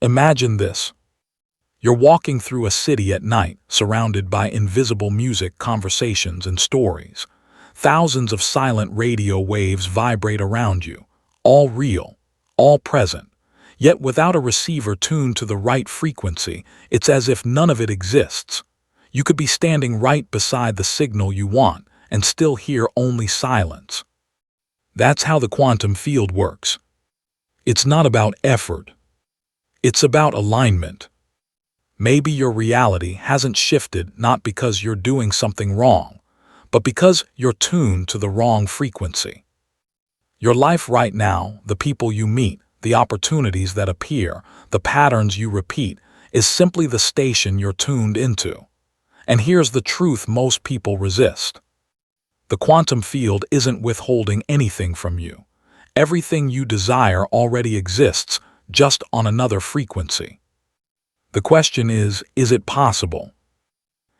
Imagine this. You're walking through a city at night, surrounded by invisible music, conversations, and stories. Thousands of silent radio waves vibrate around you, all real, all present. Yet without a receiver tuned to the right frequency, it's as if none of it exists. You could be standing right beside the signal you want and still hear only silence. That's how the quantum field works. It's not about effort. It's about alignment. Maybe your reality hasn't shifted not because you're doing something wrong, but because you're tuned to the wrong frequency. Your life right now, the people you meet, the opportunities that appear, the patterns you repeat, is simply the station you're tuned into. And here's the truth most people resist. The quantum field isn't withholding anything from you. Everything you desire already exists, just on another frequency. The question is it possible?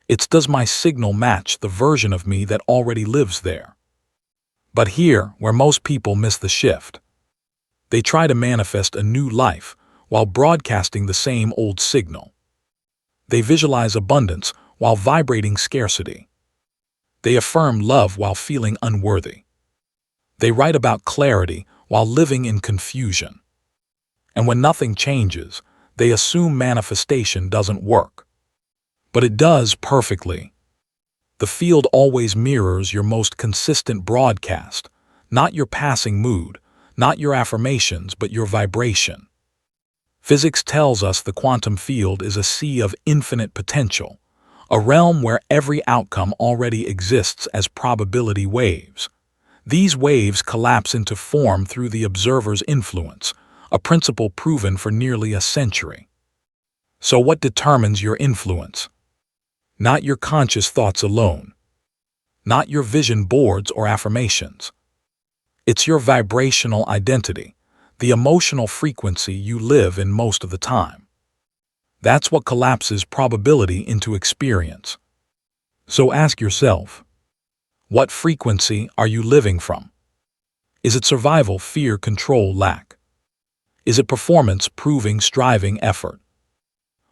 It's, does my signal match the version of me that already lives there? But here, where most people miss the shift. They try to manifest a new life while broadcasting the same old signal. They visualize abundance while vibrating scarcity. They affirm love while feeling unworthy. They write about clarity while living in confusion. And when nothing changes, they assume manifestation doesn't work. But it does perfectly. The field always mirrors your most consistent broadcast, not your passing mood, not your affirmations, but your vibration. Physics tells us the quantum field is a sea of infinite potential, a realm where every outcome already exists as probability waves. These waves collapse into form through the observer's influence, a principle proven for nearly a century. So what determines your influence? Not your conscious thoughts alone. Not your vision boards or affirmations. It's your vibrational identity, the emotional frequency you live in most of the time. That's what collapses probability into experience. So ask yourself, what frequency are you living from? Is it survival, fear, control, lack? Is it performance, proving, striving, effort?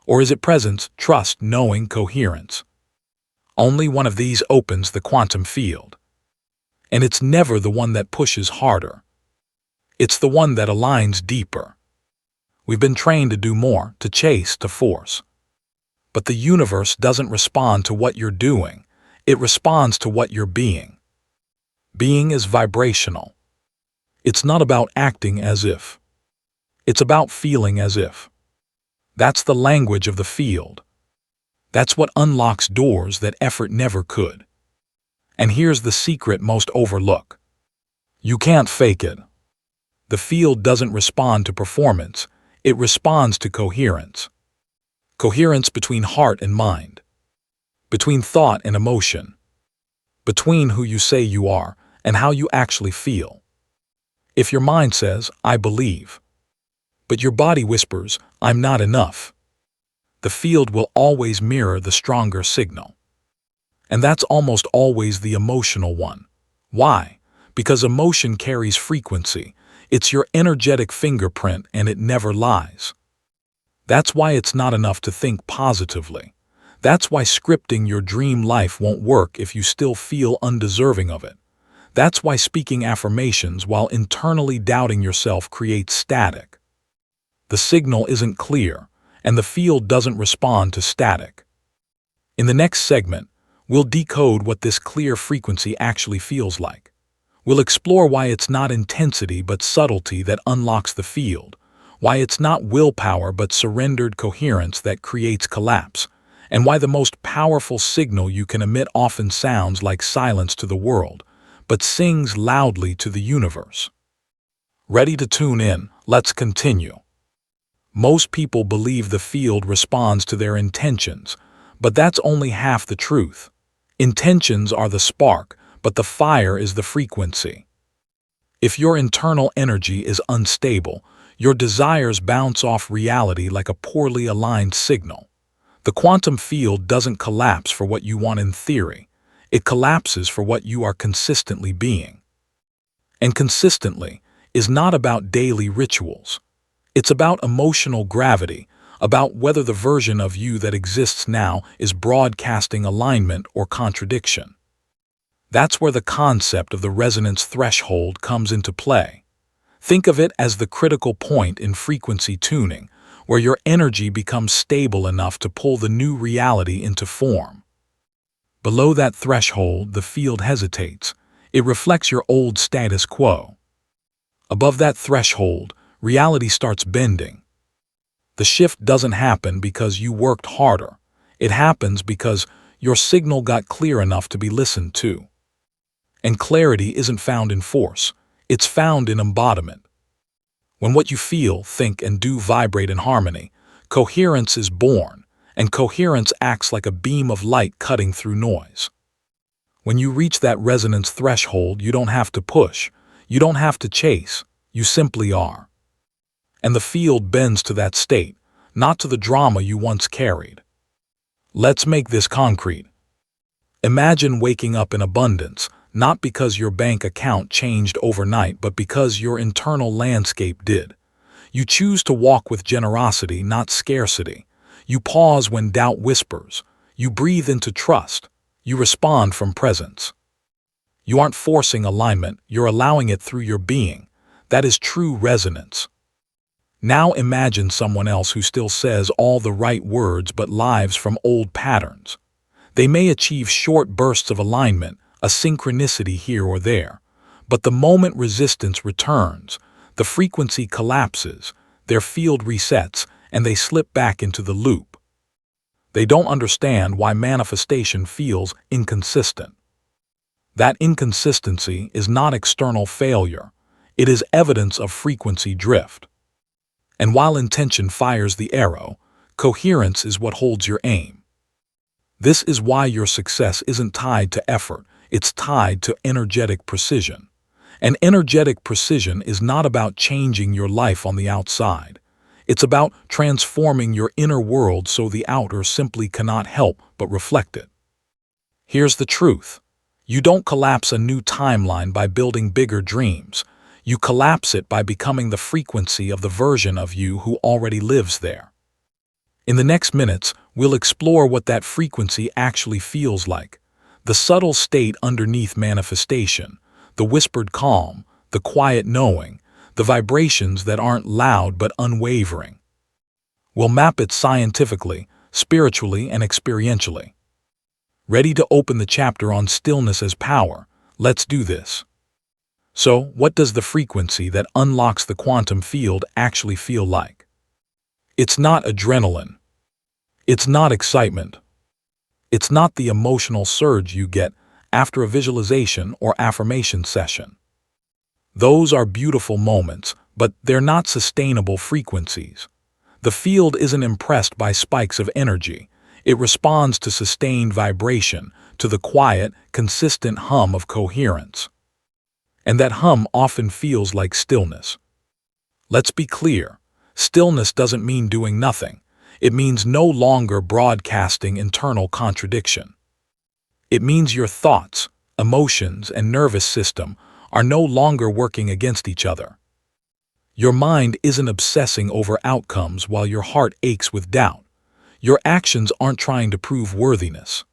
Or is it presence, trust, knowing, coherence? Only one of these opens the quantum field. And it's never the one that pushes harder. It's the one that aligns deeper. We've been trained to do more, to chase, to force. But the universe doesn't respond to what you're doing. It responds to what you're being. Being is vibrational. It's not about acting as if. It's about feeling as if. That's the language of the field. That's what unlocks doors that effort never could. And here's the secret most overlook. You can't fake it. The field doesn't respond to performance, it responds to coherence. Coherence between heart and mind. Between thought and emotion. Between who you say you are and how you actually feel. If your mind says, I believe, but your body whispers, I'm not enough, the field will always mirror the stronger signal. And that's almost always the emotional one. Why? Because emotion carries frequency. It's your energetic fingerprint and it never lies. That's why it's not enough to think positively. That's why scripting your dream life won't work if you still feel undeserving of it. That's why speaking affirmations while internally doubting yourself creates static. The signal isn't clear, and the field doesn't respond to static. In the next segment, we'll decode what this clear frequency actually feels like. We'll explore why it's not intensity but subtlety that unlocks the field, why it's not willpower but surrendered coherence that creates collapse, and why the most powerful signal you can emit often sounds like silence to the world, but sings loudly to the universe. Ready to tune in? Let's continue. Most people believe the field responds to their intentions, but that's only half the truth. Intentions are the spark, but the fire is the frequency. If your internal energy is unstable, your desires bounce off reality like a poorly aligned signal. The quantum field doesn't collapse for what you want in theory. It collapses for what you are consistently being. And consistently is not about daily rituals. It's about emotional gravity, about whether the version of you that exists now is broadcasting alignment or contradiction. That's where the concept of the resonance threshold comes into play. Think of it as the critical point in frequency tuning, where your energy becomes stable enough to pull the new reality into form. Below that threshold, the field hesitates. It reflects your old status quo. Above that threshold, reality starts bending. The shift doesn't happen because you worked harder. It happens because your signal got clear enough to be listened to. And clarity isn't found in force. It's found in embodiment. When what you feel, think, and do vibrate in harmony, coherence is born, and coherence acts like a beam of light cutting through noise. When you reach that resonance threshold, you don't have to push, you don't have to chase, you simply are. And the field bends to that state, not to the drama you once carried. Let's make this concrete. Imagine waking up in abundance, not because your bank account changed overnight, but because your internal landscape did. You choose to walk with generosity, not scarcity. You pause when doubt whispers. You breathe into trust. You respond from presence. You aren't forcing alignment, you're allowing it through your being. That is true resonance. Now imagine someone else who still says all the right words but lives from old patterns. They may achieve short bursts of alignment, a synchronicity here or there, but the moment resistance returns, the frequency collapses, their field resets, and they slip back into the loop. They don't understand why manifestation feels inconsistent. That inconsistency is not external failure, it is evidence of frequency drift. And while intention fires the arrow, coherence is what holds your aim. This is why your success isn't tied to effort, it's tied to energetic precision. And energetic precision is not about changing your life on the outside. It's about transforming your inner world so the outer simply cannot help but reflect it. Here's the truth. You don't collapse a new timeline by building bigger dreams. You collapse it by becoming the frequency of the version of you who already lives there. In the next minutes, we'll explore what that frequency actually feels like. The subtle state underneath manifestation, the whispered calm, the quiet knowing, the vibrations that aren't loud but unwavering. We'll map it scientifically, spiritually, and experientially. Ready to open the chapter on stillness as power? Let's do this. So, what does the frequency that unlocks the quantum field actually feel like? It's not adrenaline. It's not excitement. It's not the emotional surge you get after a visualization or affirmation session. Those are beautiful moments, but they're not sustainable frequencies. The field isn't impressed by spikes of energy. It responds to sustained vibration, to the quiet, consistent hum of coherence. And that hum often feels like stillness. Let's be clear. Stillness doesn't mean doing nothing. It means no longer broadcasting internal contradiction. It means your thoughts, emotions, and nervous system are no longer working against each other. Your mind isn't obsessing over outcomes while your heart aches with doubt. Your actions aren't trying to prove worthiness.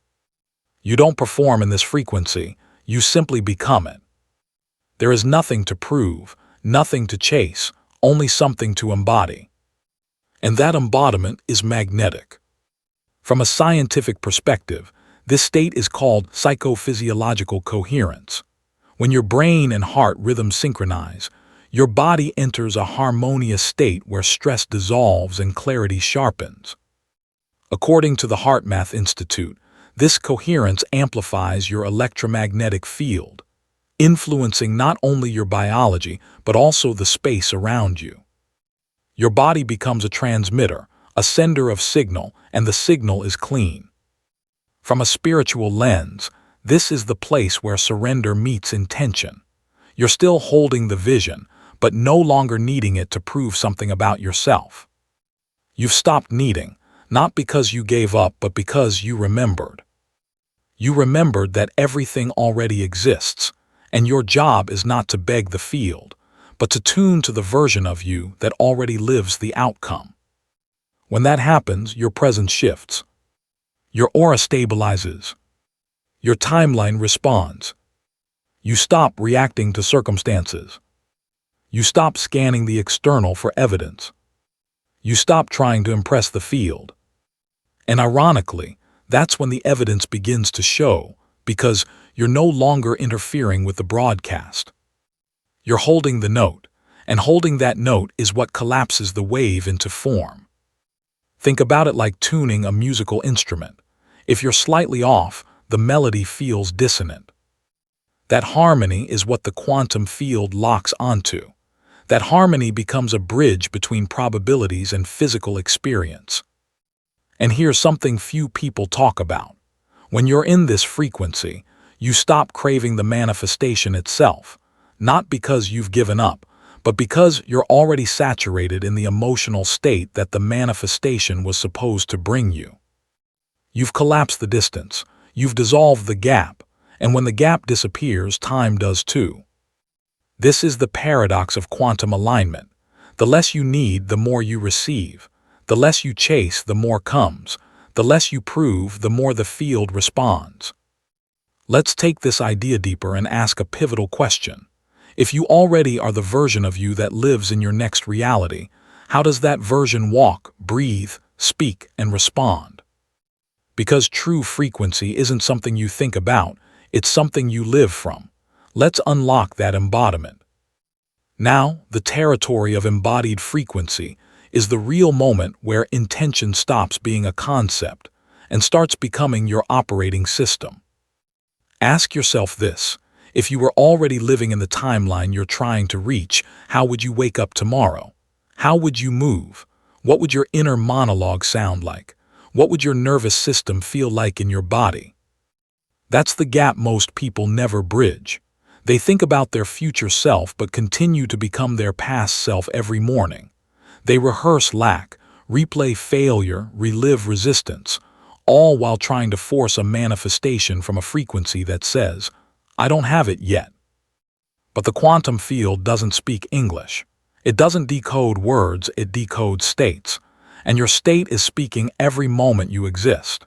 You don't perform in this frequency, you simply become it. There is nothing to prove, nothing to chase, only something to embody. And that embodiment is magnetic. From a scientific perspective, this state is called psychophysiological coherence. When your brain and heart rhythms synchronize, your body enters a harmonious state where stress dissolves and clarity sharpens. According to the HeartMath Institute, this coherence amplifies your electromagnetic field, influencing not only your biology but also the space around you. Your body becomes a transmitter, a sender of signal, and the signal is clean. From a spiritual lens, this is the place where surrender meets intention. You're still holding the vision, but no longer needing it to prove something about yourself. You've stopped needing, not because you gave up, but because you remembered. You remembered that everything already exists, and your job is not to beg the field, but to tune to the version of you that already lives the outcome. When that happens, your presence shifts. Your aura stabilizes. Your timeline responds. You stop reacting to circumstances. You stop scanning the external for evidence. You stop trying to impress the field. And ironically, that's when the evidence begins to show, because you're no longer interfering with the broadcast. You're holding the note, and holding that note is what collapses the wave into form. Think about it like tuning a musical instrument. If you're slightly off, the melody feels dissonant. That harmony is what the quantum field locks onto. That harmony becomes a bridge between probabilities and physical experience. And here's something few people talk about. When you're in this frequency, you stop craving the manifestation itself, not because you've given up, but because you're already saturated in the emotional state that the manifestation was supposed to bring you. You've collapsed the distance, you've dissolved the gap, and when the gap disappears, time does too. This is the paradox of quantum alignment. The less you need, the more you receive. The less you chase, the more comes. The less you prove, the more the field responds. Let's take this idea deeper and ask a pivotal question. If you already are the version of you that lives in your next reality, how does that version walk, breathe, speak, and respond? Because true frequency isn't something you think about, it's something you live from. Let's unlock that embodiment. Now, the territory of embodied frequency is the real moment where intention stops being a concept and starts becoming your operating system. Ask yourself this: if you were already living in the timeline you're trying to reach, how would you wake up tomorrow? How would you move? What would your inner monologue sound like? What would your nervous system feel like in your body? That's the gap most people never bridge. They think about their future self but continue to become their past self every morning. They rehearse lack, replay failure, relive resistance, all while trying to force a manifestation from a frequency that says, "I don't have it yet." But the quantum field doesn't speak English. It doesn't decode words, it decodes states. And your state is speaking every moment you exist.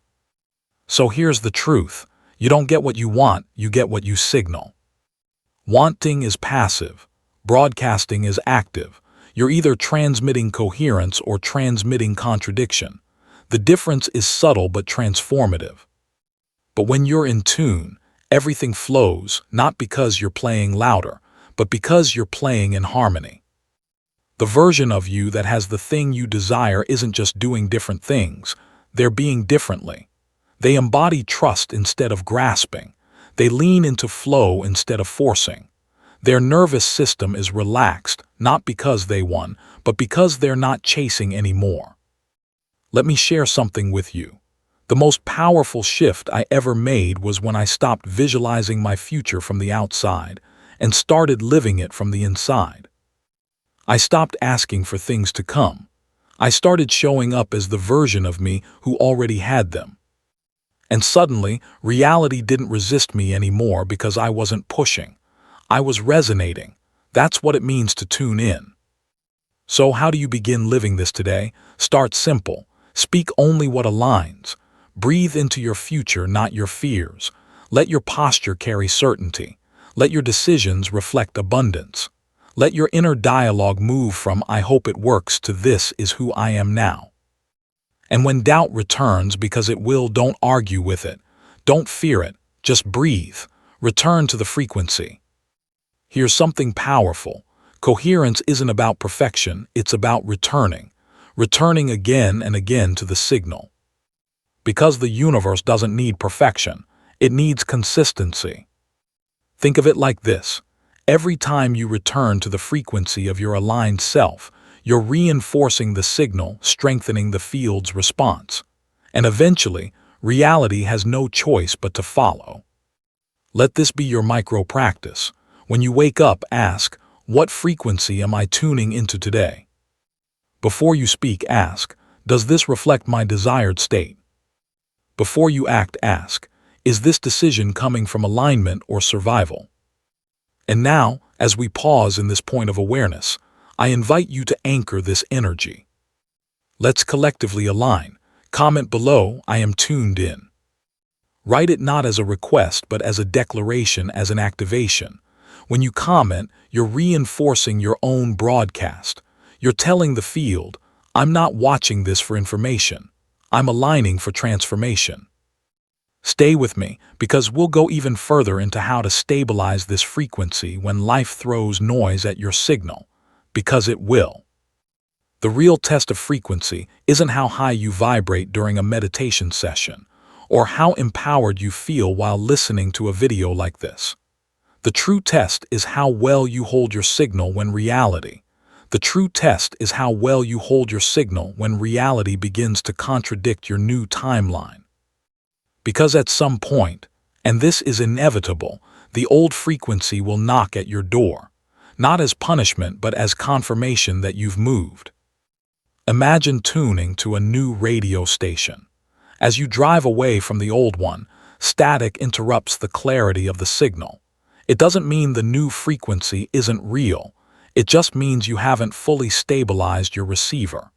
So here's the truth. You don't get what you want, you get what you signal. Wanting is passive. Broadcasting is active. You're either transmitting coherence or transmitting contradiction. The difference is subtle but transformative. But when you're in tune, everything flows, not because you're playing louder, but because you're playing in harmony. The version of you that has the thing you desire isn't just doing different things, they're being differently. They embody trust instead of grasping. They lean into flow instead of forcing. Their nervous system is relaxed, not because they won, but because they're not chasing anymore. Let me share something with you. The most powerful shift I ever made was when I stopped visualizing my future from the outside and started living it from the inside. I stopped asking for things to come. I started showing up as the version of me who already had them. And suddenly, reality didn't resist me anymore because I wasn't pushing. I was resonating. That's what it means to tune in. So how do you begin living this today? Start simple. Speak only what aligns. Breathe into your future, not your fears. Let your posture carry certainty. Let your decisions reflect abundance. Let your inner dialogue move from "I hope it works" to "This is who I am now." And when doubt returns, because it will, don't argue with it. Don't fear it. Just breathe. Return to the frequency. Here's something powerful. Coherence isn't about perfection, it's about returning. Returning again and again to the signal. Because the universe doesn't need perfection, it needs consistency. Think of it like this. Every time you return to the frequency of your aligned self, you're reinforcing the signal, strengthening the field's response. And eventually, reality has no choice but to follow. Let this be your micro practice. When you wake up, ask, what frequency am I tuning into today? Before you speak, ask, does this reflect my desired state? Before you act, ask, is this decision coming from alignment or survival? And now, As we pause in this point of awareness, I invite you to anchor this energy. Let's collectively align. Comment below, I am tuned in. Write it not as a request, but as a declaration, as an activation. When you comment, you're reinforcing your own broadcast. You're telling the field, I'm not watching this for information. I'm aligning for transformation. Stay with me, because we'll go even further into how to stabilize this frequency when life throws noise at your signal, because it will. The real test of frequency isn't how high you vibrate during a meditation session, or how empowered you feel while listening to a video like this. The true test is how well you hold your signal when reality. The true test is how well you hold your signal when reality begins to contradict your new timeline. Because at some point, and this is inevitable, the old frequency will knock at your door, not as punishment but as confirmation that you've moved. Imagine tuning to a new radio station. As you drive away from the old one, static interrupts the clarity of the signal. It doesn't mean the new frequency isn't real. It just means you haven't fully stabilized your receiver.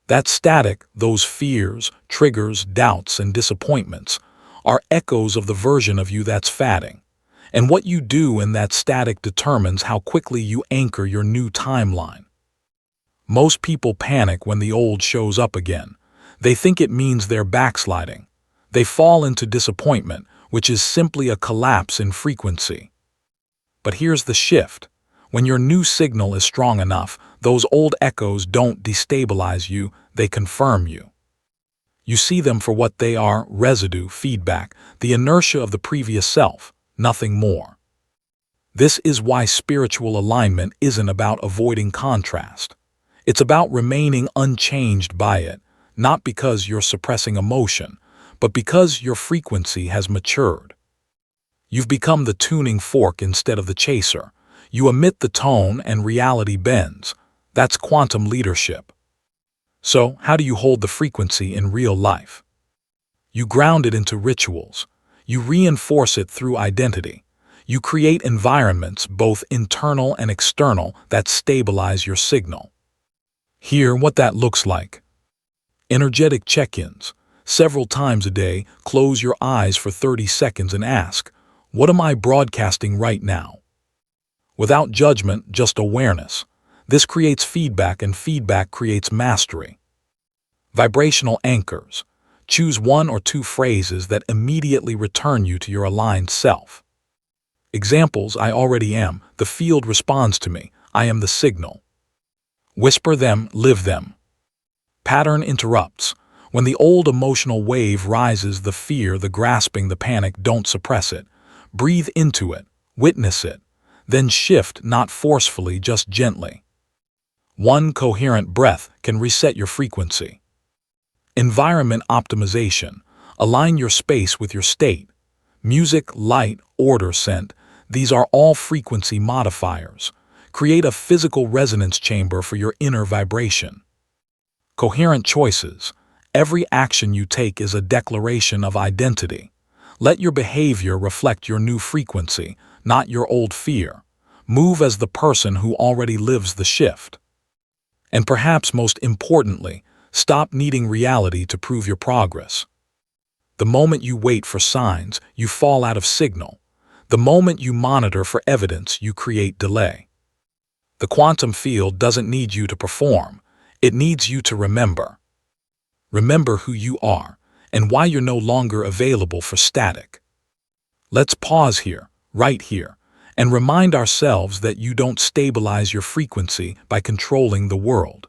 That static, those fears, triggers, doubts, and disappointments, are echoes of the version of you that's fading. And what you do in that static determines how quickly you anchor your new timeline. Most people panic when the old shows up again. They think it means they're backsliding. They fall into disappointment, which is simply a collapse in frequency. But here's the shift. When your new signal is strong enough, those old echoes don't destabilize you, they confirm you. You see them for what they are: residue, feedback, the inertia of the previous self, nothing more. This is why spiritual alignment isn't about avoiding contrast. It's about remaining unchanged by it, not because you're suppressing emotion, but because your frequency has matured. You've become the tuning fork instead of the chaser. You emit the tone and reality bends. That's quantum leadership. So, how do you hold the frequency in real life? You ground it into rituals. You reinforce it through identity. You create environments, both internal and external, that stabilize your signal. Hear what that looks like. Energetic check-ins. Several times a day, close your eyes for 30 seconds and ask, what am I broadcasting right now? Without judgment, just awareness. This creates feedback, and feedback creates mastery. Vibrational anchors. Choose one or two phrases that immediately return you to your aligned self. Examples: I already am, the field responds to me, I am the signal. Whisper them, live them. Pattern interrupts. When the old emotional wave rises, the fear, the grasping, the panic, don't suppress it. Breathe into it, witness it, then shift, not forcefully, just gently. One coherent breath can reset your frequency. Environment optimization. Align your space with your state. Music, light, order, scent, these are all frequency modifiers. Create a physical resonance chamber for your inner vibration. Coherent choices. Every action you take is a declaration of identity. Let your behavior reflect your new frequency, not your old fear. Move as the person who already lives the shift. And perhaps most importantly, stop needing reality to prove your progress. The moment you wait for signs, you fall out of signal. The moment you monitor for evidence, you create delay. The quantum field doesn't need you to perform. It needs you to remember. Remember who you are and why you're no longer available for static. Let's pause here, right here, and remind ourselves that you don't stabilize your frequency by controlling the world.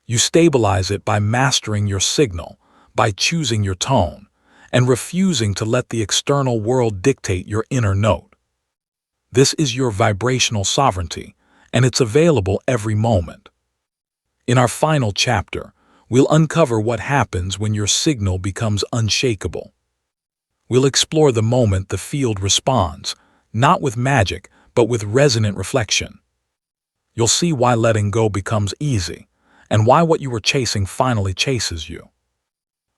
You stabilize it by mastering your signal, by choosing your tone, and refusing to let the external world dictate your inner note. This is your vibrational sovereignty, and it's available every moment. In our final chapter, we'll uncover what happens when your signal becomes unshakable. We'll explore the moment the field responds, not with magic, but with resonant reflection. You'll see why letting go becomes easy, and why what you were chasing finally chases you.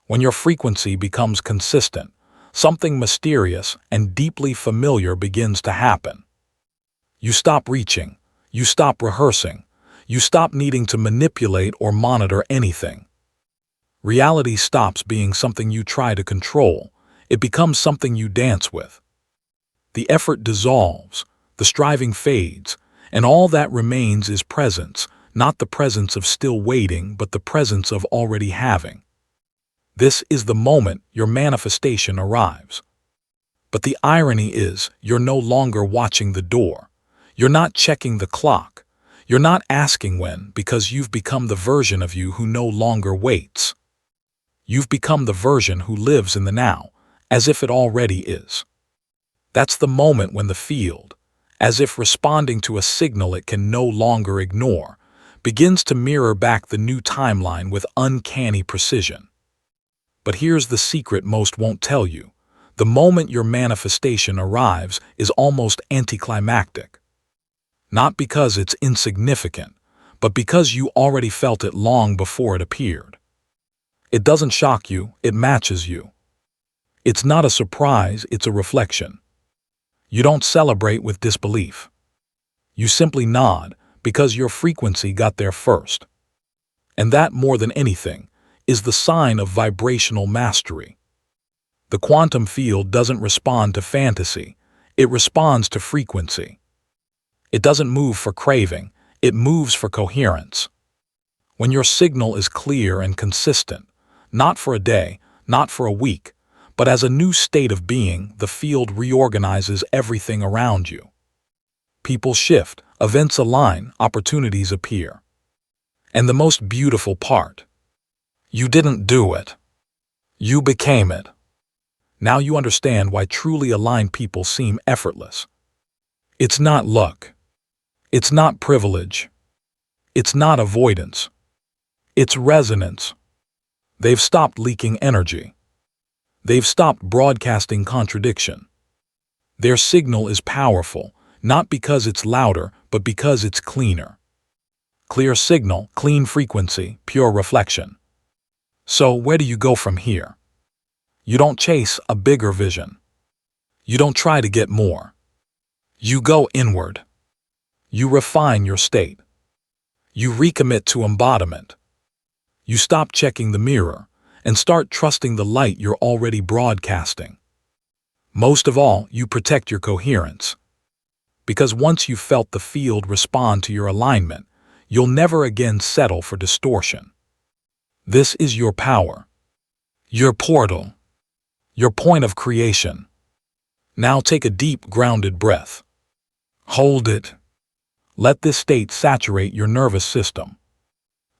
When your frequency becomes consistent, something mysterious and deeply familiar begins to happen. You stop reaching. You stop rehearsing. You stop needing to manipulate or monitor anything. Reality stops being something you try to control. It becomes something you dance with. The effort dissolves, the striving fades, and all that remains is presence, not the presence of still waiting, but the presence of already having. This is the moment your manifestation arrives. But the irony is, you're no longer watching the door. You're not checking the clock. You're not asking when, because you've become the version of you who no longer waits. You've become the version who lives in the now, as if it already is. That's the moment when the field, as if responding to a signal it can no longer ignore, begins to mirror back the new timeline with uncanny precision. But here's the secret most won't tell you. The moment your manifestation arrives is almost anticlimactic. Not because it's insignificant, but because you already felt it long before it appeared. It doesn't shock you, it matches you. It's not a surprise, it's a reflection. You don't celebrate with disbelief. You simply nod because your frequency got there first. And that, more than anything, is the sign of vibrational mastery. The quantum field doesn't respond to fantasy, it responds to frequency. It doesn't move for craving, it moves for coherence. When your signal is clear and consistent, not for a day, not for a week, but as a new state of being, the field reorganizes everything around you. People shift, events align, opportunities appear. And the most beautiful part, you didn't do it. You became it. Now you understand why truly aligned people seem effortless. It's not luck. It's not privilege. It's not avoidance. It's resonance. They've stopped leaking energy. They've stopped broadcasting contradiction. Their signal is powerful, not because it's louder, but because it's cleaner. Clear signal, clean frequency, pure reflection. So where do you go from here? You don't chase a bigger vision. You don't try to get more. You go inward. You refine your state. You recommit to embodiment. You stop checking the mirror and start trusting the light you're already broadcasting. Most of all, you protect your coherence. Because once you've felt the field respond to your alignment, you'll never again settle for distortion. This is your power. Your portal. Your point of creation. Now take a deep, grounded breath. Hold it. Let this state saturate your nervous system.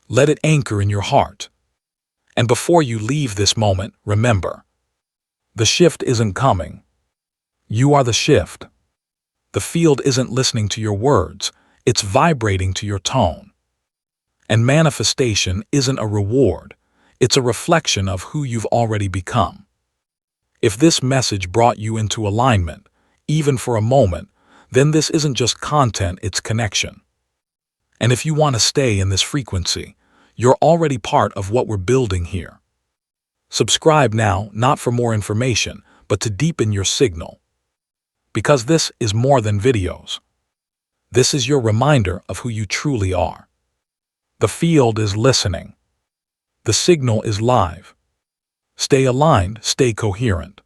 Let it anchor in your heart. And before you leave this moment, remember, the shift isn't coming. You are the shift. The field isn't listening to your words, it's vibrating to your tone. And manifestation isn't a reward, it's a reflection of who you've already become. If this message brought you into alignment, even for a moment, then this isn't just content, it's connection. And if you want to stay in this frequency, you're already part of what we're building here. Subscribe now, not for more information, but to deepen your signal. Because this is more than videos. This is your reminder of who you truly are. The field is listening. The signal is live. Stay aligned, stay coherent.